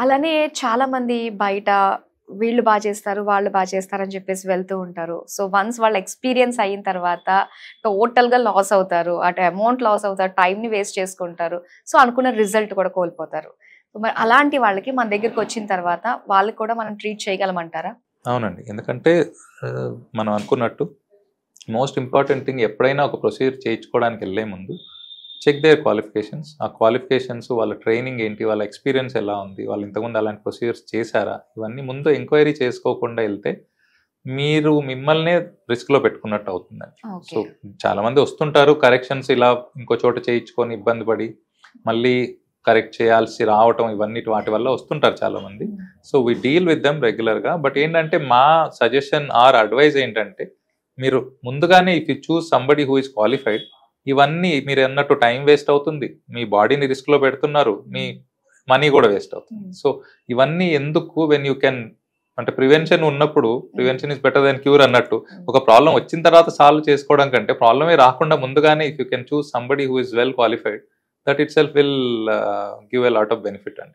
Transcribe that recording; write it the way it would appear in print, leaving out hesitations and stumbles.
అలానే చాలామంది బయట వీళ్ళు చేస్తారు, వాళ్ళు చేస్తారని చెప్పేసి వెళ్తూ ఉంటారు. సో, వన్స్ వాళ్ళు ఎక్స్‌పీరియన్స్ అయిన తర్వాత టోటల్‌గా లాస్ అవుతారు. అటు అమౌంట్ లాస్ అవుతారు, టైమ్‌ని వేస్ట్ చేసుకుంటారు. సో, అనుకున్న రిజల్ట్ కూడా కోల్పోతారు. సో, మరి అలాంటి వాళ్ళకి మన దగ్గరకొచ్చిన తర్వాత వాళ్ళకి కూడా మనం ట్రీట్ చేయగలమంటారా? అవునండి. ఎందుకంటే మనం అనుకున్నట్టు మోస్ట్ ఇంపార్టెంట్ థింగ్ ఎప్పుడైనా ఒక ప్రొసీజర్ చేయించుకోవడానికి వెళ్ళే ముందు చెక్ దేర్ క్వాలిఫికేషన్స్. ఆ క్వాలిఫికేషన్స్, వాళ్ళ ట్రైనింగ్ ఏంటి, వాళ్ళ ఎక్స్పీరియన్స్ ఎలా ఉంది, వాళ్ళు ఇంతకుముందు అలాంటి ప్రొసీజర్స్ చేశారా, ఇవన్నీ ముందు ఎంక్వైరీ చేసుకోకుండా వెళ్తే మీరు మిమ్మల్నే రిస్క్లో పెట్టుకున్నట్టు అవుతుందండి. So okay. చాలామంది వస్తుంటారు కరెక్షన్స్ ఇలా ఇంకో చోట చేయించుకొని ఇబ్బంది పడి మళ్ళీ కరెక్ట్ చేయాల్సి రావటం, ఇవన్నీ వాటి వల్ల వస్తుంటారు చాలామంది. So we deal with them రెగ్యులర్గా. బట్ ఏంటంటే మా సజెషన్ ఆర్ అడ్వైజ్ ఏంటంటే, మీరు ముందుగానే if you choose somebody who is qualified, ఇవన్నీ మీరు అన్నట్టు టైం వేస్ట్ అవుతుంది, మీ బాడీని రిస్క్లో పెడుతున్నారు, మీ మనీ కూడా వేస్ట్ అవుతుంది. సో ఇవన్నీ ఎందుకు, వెన్ యూ కెన్, అంటే ప్రివెన్షన్ ఉన్నప్పుడు, prevention is better than cure అన్నట్టు, ఒక ప్రాబ్లం వచ్చిన తర్వాత సాల్వ్ చేసుకోవడం కంటే ప్రాబ్లమే రాకుండా ముందుగానే if you can choose somebody who is well qualified, that it self will give a lot of benefit అండి.